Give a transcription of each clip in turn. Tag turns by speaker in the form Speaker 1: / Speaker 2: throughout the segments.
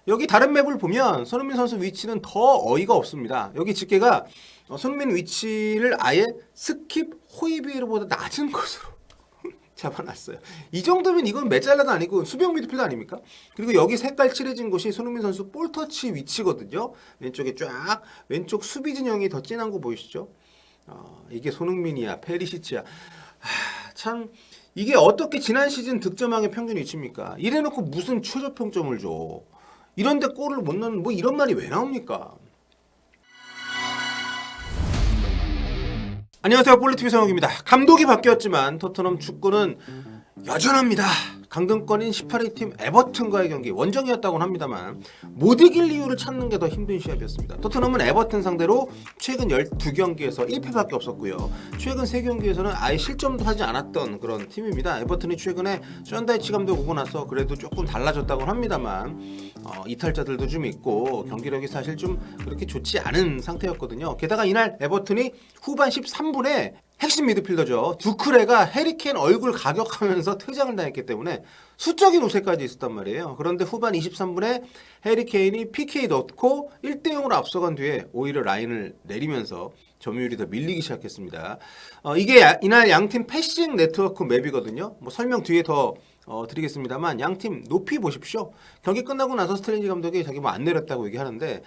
Speaker 1: 여기 다른 맵을 보면 손흥민 선수 위치는 더 어이가 없습니다. 여기 집계가 손흥민 위치를 아예 스킵 호이비에르보다 낮은 것으로 잡아놨어요. 이 정도면 이건 메잘라도 아니고 수비형 미드필더 아닙니까? 그리고 여기 색깔 칠해진 곳이 손흥민 선수 볼터치 위치거든요. 왼쪽에 쫙 왼쪽 수비 진영이 더 진한 거 보이시죠? 이게 손흥민이야, 페리시치야. 참 이게 어떻게 지난 시즌 득점왕의 평균 위치입니까? 이래놓고 무슨 최저 평점을 줘? 이런데 골을 못 넣는 뭐 이런 말이 왜 나옵니까? 안녕하세요, 볼리TV 성욱입니다. 감독이 바뀌었지만 토트넘 축구는 여전합니다. 강등권인 18위 팀 에버튼과의 경기 원정이었다고는 합니다만 못 이길 이유를 찾는 게 더 힘든 시합이었습니다. 토트넘은 에버튼 상대로 최근 12경기에서 1패밖에 없었고요. 최근 3경기에서는 아예 실점도 하지 않았던 그런 팀입니다. 에버튼이 최근에 션다이치 감독 오고 나서 그래도 조금 달라졌다고는 합니다만 이탈자들도 좀 있고 경기력이 사실 좀 그렇게 좋지 않은 상태였거든요. 게다가 이날 에버튼이 후반 13분에 핵심 미드필더죠. 두크레가 해리케인 얼굴 가격하면서 퇴장을 당했기 때문에 수적인 우세까지 있었단 말이에요. 그런데 후반 23분에 해리케인이 PK 넣고 1대0으로 앞서간 뒤에 오히려 라인을 내리면서 점유율이 더 밀리기 시작했습니다. 이게 이날 양팀 패싱 네트워크 맵이거든요. 뭐 설명 뒤에 더 드리겠습니다만 양팀 높이 보십시오. 경기 끝나고 나서 스텔린지 감독이 자기 뭐 안 내렸다고 얘기하는데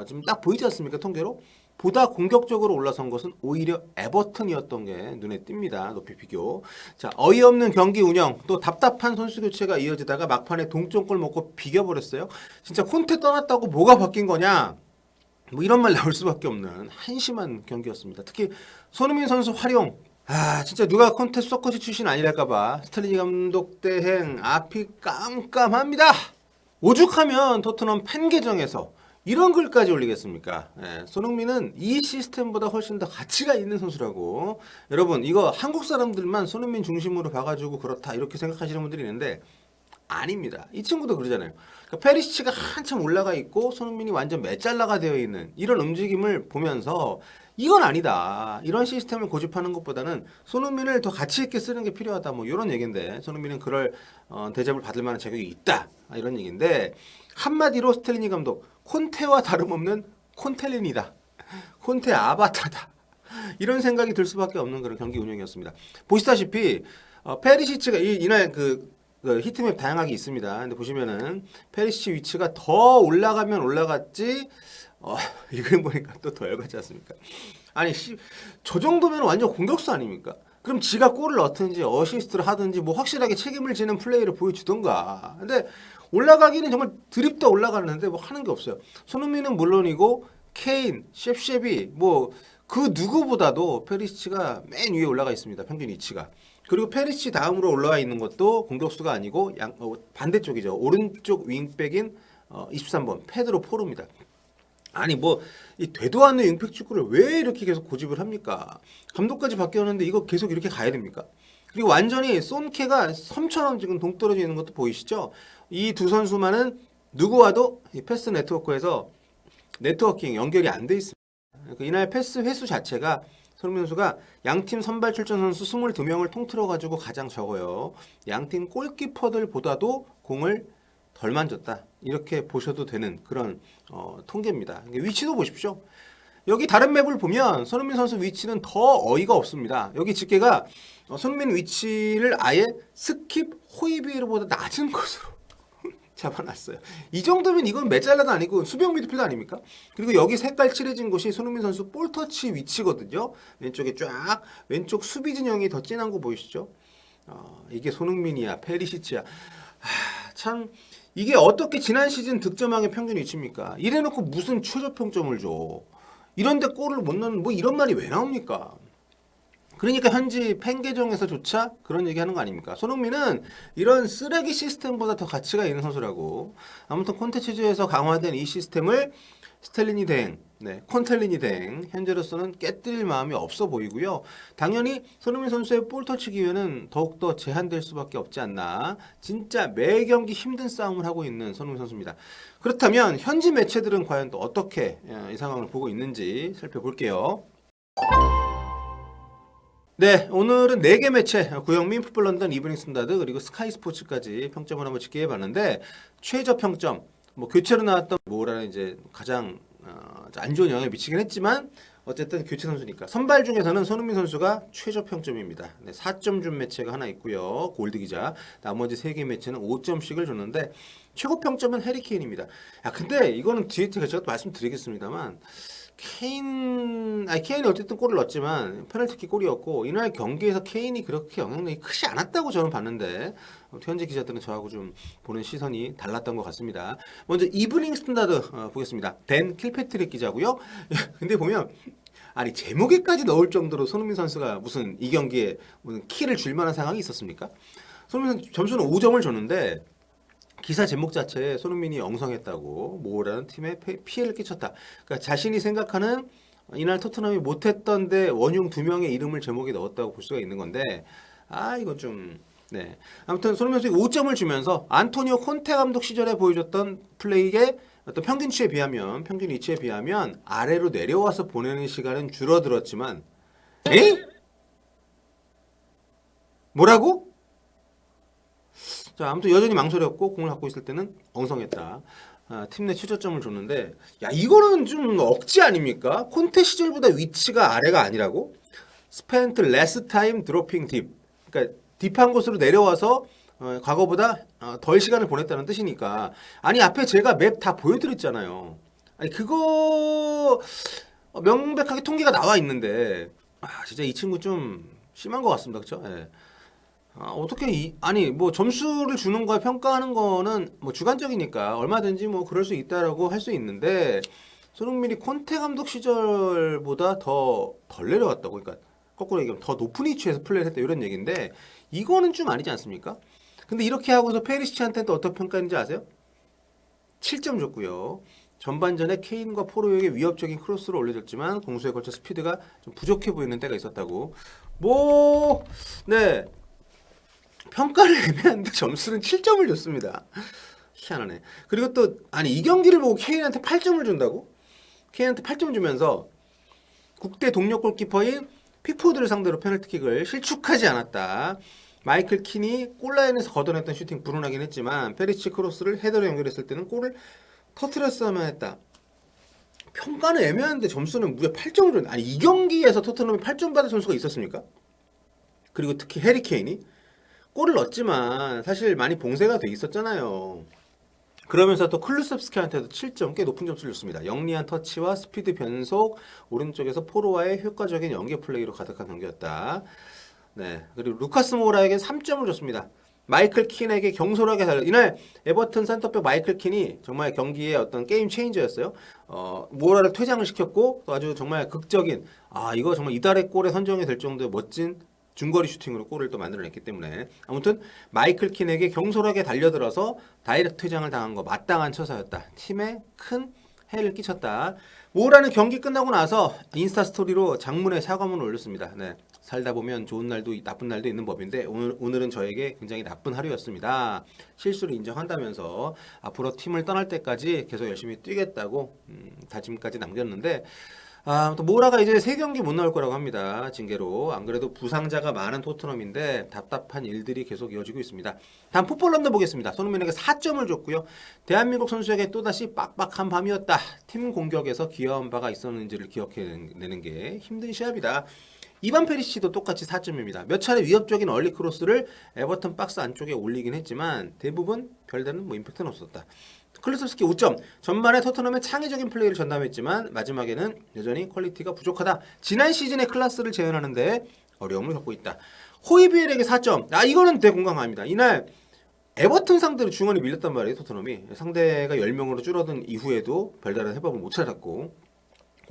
Speaker 1: 좀 딱 보이지 않습니까? 통계로? 보다 공격적으로 올라선 것은 오히려 에버튼이었던 게 눈에 띕니다. 높이 비교. 자, 어이없는 경기 운영, 또 답답한 선수 교체가 이어지다가 막판에 동점골 먹고 비겨버렸어요. 진짜 콘테 떠났다고 뭐가 바뀐 거냐? 뭐 이런 말 나올 수밖에 없는 한심한 경기였습니다. 특히 손흥민 선수 활용. 진짜 누가 콘테 서커지 출신 아니랄까봐 스탈리니 감독 대행 앞이 깜깜합니다. 오죽하면 토트넘 팬 계정에서 이런 글까지 올리겠습니까? 손흥민은 이 시스템보다 훨씬 더 가치가 있는 선수라고. 여러분 이거 한국 사람들만 손흥민 중심으로 봐가지고 그렇다 이렇게 생각하시는 분들이 있는데 아닙니다. 이 친구도 그러잖아요. 그러니까 페리시치가 한참 올라가 있고 손흥민이 완전 메잘라가 되어 있는 이런 움직임을 보면서 이건 아니다. 이런 시스템을 고집하는 것보다는 손흥민을 더 가치 있게 쓰는 게 필요하다. 뭐 이런 얘기인데 손흥민은 그럴 대접을 받을 만한 자격이 있다. 이런 얘기인데 한마디로 스텔리니 감독 콘테와 다름없는 콘텔린이다. 콘테 아바타다. 이런 생각이 들 수밖에 없는 그런 경기 운영이었습니다. 보시다시피 페리시치가 이날 그 히트맵 다양하게 있습니다. 근데 보시면은 페리시치 위치가 더 올라가면 올라갔지. 이걸 보니까 또 더 열받지 않습니까? 아니 저 정도면 완전 공격수 아닙니까? 그럼 지가 골을 넣든지 어시스트를 하든지 뭐 확실하게 책임을 지는 플레이를 보여주던가. 근데 올라가기는 정말 드립다 올라가는데 뭐 하는 게 없어요. 손흥민은 물론이고 케인, 셰프셰비 뭐 그 누구보다도 페리시치가 맨 위에 올라가 있습니다. 평균 위치가. 그리고 페리시치 다음으로 올라와 있는 것도 공격수가 아니고 반대쪽이죠. 오른쪽 윙백인 23번 페드로 포로입니다. 아니 뭐 이 되도 않는 윙백 축구를 왜 이렇게 계속 고집을 합니까? 감독까지 바뀌었는데 이거 계속 이렇게 가야 됩니까? 그리고 완전히 쏜케가 섬처럼 지금 동떨어져 있는 것도 보이시죠? 이 두 선수만은 누구와도 이 패스 네트워크에서 네트워킹 연결이 안 돼 있습니다. 그러니까 이날 패스 횟수 자체가 손흥민 선수가 양팀 선발 출전 선수 22명을 통틀어 가지고 가장 적어요. 양팀 골키퍼들보다도 공을 덜 만졌다. 이렇게 보셔도 되는 그런 통계입니다. 위치도 보십시오. 여기 다른 맵을 보면 손흥민 선수 위치는 더 어이가 없습니다. 여기 집계가 손흥민 위치를 아예 스킵 호이비에르보다 낮은 것으로 잡아놨어요. 이 정도면 이건 메잘라도 아니고 수비형 미드필더 아닙니까? 그리고 여기 색깔 칠해진 곳이 손흥민 선수 볼터치 위치거든요. 왼쪽에 쫙 왼쪽 수비 진영이 더 진한 거 보이시죠? 이게 손흥민이야, 페리시치야. 참 이게 어떻게 지난 시즌 득점왕의 평균 위치입니까? 이래놓고 무슨 최저 평점을 줘? 이런데 골을 못 넣는 뭐 이런 말이 왜 나옵니까? 그러니까 현지 팬 계정에서조차 그런 얘기하는 거 아닙니까? 손흥민은 이런 쓰레기 시스템보다 더 가치가 있는 선수라고. 아무튼 콘텐츠에서 강화된 이 시스템을 스텔리니 대행, 콘텔리니 대행 현재로서는 깨뜨릴 마음이 없어 보이고요. 당연히 손흥민 선수의 볼터치 기회는 더욱더 제한될 수밖에 없지 않나. 진짜 매 경기 힘든 싸움을 하고 있는 손흥민 선수입니다. 그렇다면 현지 매체들은 과연 또 어떻게 이 상황을 보고 있는지 살펴볼게요. 네, 오늘은 4개 매체, 구영민, 풋볼런던, 이브닝 스탠다드, 그리고 스카이 스포츠까지 평점을 한번 짓게 해봤는데 최저 평점, 뭐 교체로 나왔던 뭐라는 이제 가장 안 좋은 영향을 미치긴 했지만 어쨌든 교체 선수니까 선발 중에서는 손흥민 선수가 최저 평점입니다. 네, 4점 준 매체가 하나 있고요. 골드 기자. 나머지 3개 매체는 5점씩을 줬는데 최고 평점은 해리 케인입니다. 야, 근데 이거는 뒤에 제가 또 말씀드리겠습니다만 케인이 어쨌든 골을 넣었지만 페널티킥 골이었고 이날 경기에서 케인이 그렇게 영향력이 크지 않았다고 저는 봤는데 현지 기자들은 저하고 좀 보는 시선이 달랐던 것 같습니다. 먼저 이브닝 스탠다드 보겠습니다. 댄 킬패트릭 기자고요. 근데 보면 아니 제목에까지 넣을 정도로 손흥민 선수가 무슨 이 경기에 무슨 키를 줄 만한 상황이 있었습니까? 손흥민 선수 점수는 5점을 줬는데 기사 제목 자체에 손흥민이 엉성했다고 모라는 팀에 피해를 끼쳤다. 그러니까 자신이 생각하는 이날 토트넘이 못했던데 원흉 2명의 이름을 제목에 넣었다고 볼 수가 있는 건데 이건 좀 네. 아무튼 손흥민 선수가 5점을 주면서 안토니오 콘테 감독 시절에 보여줬던 플레이의 어떤 평균치에 비하면 평균 이치에 비하면 아래로 내려와서 보내는 시간은 줄어들었지만 에이? 뭐라고? 자, 아무튼 여전히 망설였고 공을 갖고 있을 때는 엉성했다. 팀 내 최저점을 줬는데 야 이거는 좀 억지 아닙니까? 콘테 시절보다 위치가 아래가 아니라고? Spent less time dropping deep. 그러니까 딥한 곳으로 내려와서 과거보다 덜 시간을 보냈다는 뜻이니까 아니 앞에 제가 맵 다 보여드렸잖아요. 아니 그거 명백하게 통계가 나와 있는데 진짜 이 친구 좀 심한 것 같습니다. 그렇죠? 예. 어떻게 아니 뭐 점수를 주는 거야 평가하는 거는 뭐 주관적이니까 얼마든지 뭐 그럴 수 있다라고 할 수 있는데 손흥민이 콘테 감독 시절보다 더 덜 내려왔다고 그러니까 거꾸로 얘기하면 더 높은 위치에서 플레이를 했다 이런 얘기인데 이거는 좀 아니지 않습니까? 근데 이렇게 하고서 페리시치한테는 또 어떤 평가인지 아세요? 7점 줬고요. 전반전에 케인과 포로에게 위협적인 크로스를 올려줬지만 공수에 걸쳐 스피드가 좀 부족해 보이는 때가 있었다고. 뭐 네. 평가를 애매한데 점수는 7점을 줬습니다. 희한하네. 그리고 또 아니 이 경기를 보고 케인한테 8점을 준다고? 케인한테 8점 주면서 국대 동료 골키퍼인 픽포드를 상대로 페널티킥을 실축하지 않았다. 마이클 킨이 골라인에서 걷어냈던 슈팅 불운하긴 했지만 페리치 크로스를 헤더로 연결했을 때는 골을 터트렸어야만 했다. 평가는 애매한데 점수는 무려 8점을 줬네. 아니 이 경기에서 토트넘이 8점 받은 선수가 있었습니까? 그리고 특히 해리 케인이 골을 넣었지만 사실 많이 봉쇄가 돼 있었잖아요. 그러면서 또 클루셉스키한테도 7점 꽤 높은 점수를 줬습니다. 영리한 터치와 스피드 변속, 오른쪽에서 포로와의 효과적인 연계 플레이로 가득한 경기였다. 네, 그리고 루카스 모라에게 3점을 줬습니다. 마이클 킨에게 경솔하게 달려 이날 에버튼 센터백 마이클 킨이 정말 경기의 어떤 게임 체인저였어요. 모라를 퇴장을 시켰고 또 아주 정말 극적인 이거 정말 이달의 골에 선정이 될 정도의 멋진 중거리 슈팅으로 골을 또 만들어냈기 때문에 아무튼 마이클 킨에게 경솔하게 달려들어서 다이렉트 퇴장을 당한 거 마땅한 처사였다. 팀에 큰 해를 끼쳤다. 모라는 경기 끝나고 나서 인스타 스토리로 장문의 사과문을 올렸습니다. 네, 살다 보면 좋은 날도 나쁜 날도 있는 법인데 오늘은 저에게 굉장히 나쁜 하루였습니다. 실수를 인정한다면서 앞으로 팀을 떠날 때까지 계속 열심히 뛰겠다고 다짐까지 남겼는데 또 모라가 이제 3경기 못 나올 거라고 합니다. 징계로. 안 그래도 부상자가 많은 토트넘인데 답답한 일들이 계속 이어지고 있습니다. 다음 풋볼런더 보겠습니다. 손흥민에게 4점을 줬고요. 대한민국 선수에게 또다시 빡빡한 밤이었다. 팀 공격에서 귀여운 바가 있었는지를 기억해내는 게 힘든 시합이다. 이반 페리시치도 똑같이 4점입니다. 몇 차례 위협적인 얼리 크로스를 에버턴 박스 안쪽에 올리긴 했지만 대부분 별다른 임팩트는 없었다. 클루셉스키 5점. 전반에 토트넘의 창의적인 플레이를 전담했지만 마지막에는 여전히 퀄리티가 부족하다. 지난 시즌의 클래스를 재현하는데 어려움을 겪고 있다. 호이비엘에게 4점. 이거는 되게 공감합니다. 이날 에버튼 상대로 중원이 밀렸단 말이에요. 토트넘이. 상대가 10명으로 줄어든 이후에도 별다른 해법을 못 찾았고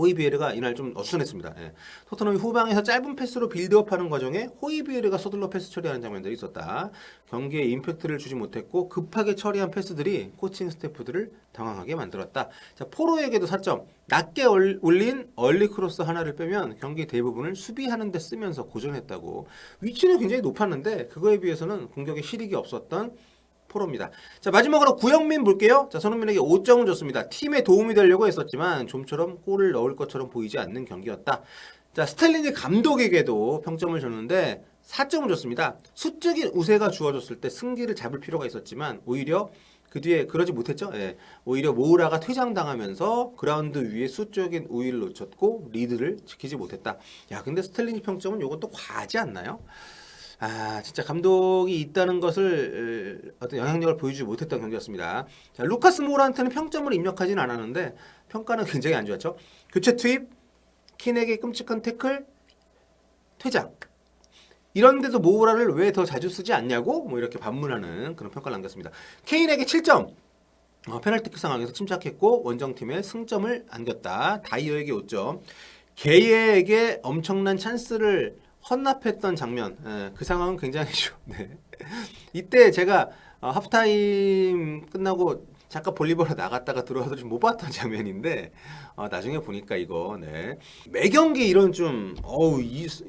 Speaker 1: 호이비에르가 이날 좀 어수선했습니다. 예. 토트넘이 후방에서 짧은 패스로 빌드업하는 과정에 호이비에르가 서둘러 패스 처리하는 장면들이 있었다. 경기에 임팩트를 주지 못했고 급하게 처리한 패스들이 코칭 스태프들을 당황하게 만들었다. 자, 포로에게도 4점. 낮게 올린 얼리 크로스 하나를 빼면 경기 대부분을 수비하는 데 쓰면서 고전했다고. 위치는 굉장히 높았는데 그거에 비해서는 공격에 실익이 없었던 포로입니다. 자, 마지막으로 구영민 볼게요. 자, 손흥민에게 5점을 줬습니다. 팀에 도움이 되려고 했었지만 좀처럼 골을 넣을 것처럼 보이지 않는 경기였다. 자, 스텔리니 감독에게도 평점을 줬는데 4점을 줬습니다. 수적인 우세가 주어졌을 때 승기를 잡을 필요가 있었지만 오히려 그 뒤에 그러지 못했죠. 예. 오히려 모우라가 퇴장당하면서 그라운드 위에 수적인 우위를 놓쳤고 리드를 지키지 못했다. 야, 근데 스텔링 평점은 이것도 과하지 않나요? 아, 진짜 감독이 있다는 것을 어떤 영향력을 보여주지 못했던 경기였습니다. 자, 루카스 모우라한테는 평점을 입력하지는 않았는데 평가는 굉장히 안 좋았죠. 교체 투입, 킨에게 끔찍한 태클, 퇴장. 이런데도 모우라를 왜 더 자주 쓰지 않냐고 뭐 이렇게 반문하는 그런 평가를 남겼습니다. 케인에게 7점. 페널티킥 상황에서 침착했고 원정팀에 승점을 안겼다. 다이어에게 5점. 게이에게 엄청난 찬스를 헌납했던 장면. 예, 그 상황은 굉장히 네. 이때 제가 하프타임 끝나고 잠깐 볼리보러 나갔다가 들어와서 좀 못 봤던 장면인데 나중에 보니까 이거 네. 매 경기 이런 좀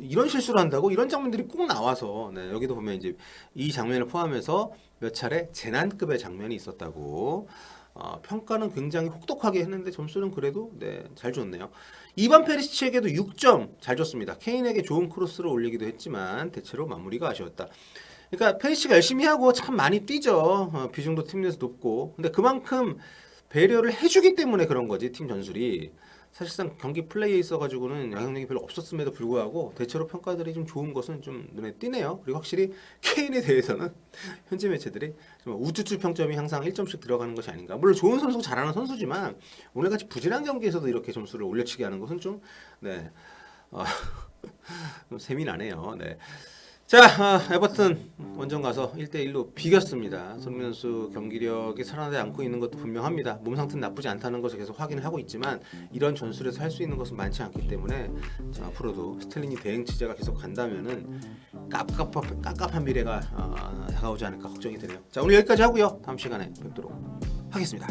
Speaker 1: 이런 실수를 한다고 이런 장면들이 꼭 나와서 네, 여기도 보면 이제 이 장면을 포함해서 몇 차례 재난급의 장면이 있었다고 평가는 굉장히 혹독하게 했는데 점수는 그래도 네, 잘 줬네요. 이반 페리시치에게도 6점 잘 줬습니다. 케인에게 좋은 크로스를 올리기도 했지만 대체로 마무리가 아쉬웠다. 그러니까 페리시치가 열심히 하고 참 많이 뛰죠. 비중도 팀 내에서 높고. 근데 그만큼 배려를 해주기 때문에 그런 거지 팀 전술이. 사실상 경기 플레이에 있어가지고는 영향력이 별로 없었음에도 불구하고 대체로 평가들이 좀 좋은 것은 좀 눈에 띄네요. 그리고 확실히 케인에 대해서는 현지 매체들이 좀 우쭈쭈 평점이 항상 1점씩 들어가는 것이 아닌가. 물론 좋은 선수, 잘하는 선수지만 오늘같이 부진한 경기에서도 이렇게 점수를 올려치게 하는 것은 좀 네, 좀 세밀하네요. 네. 자, 에버튼 원정 가서 1대1로 비겼습니다. 손흥민 선수 경기력이 살아나지 않고 있는 것도 분명합니다. 몸 상태는 나쁘지 않다는 것을 계속 확인을 하고 있지만 이런 전술에서 할 수 있는 것은 많지 않기 때문에 앞으로도 스텔링이 대행 취재가 계속 간다면은 깝깝한 미래가 다가오지 않을까 걱정이 되네요. 자, 오늘 여기까지 하고요. 다음 시간에 뵙도록 하겠습니다.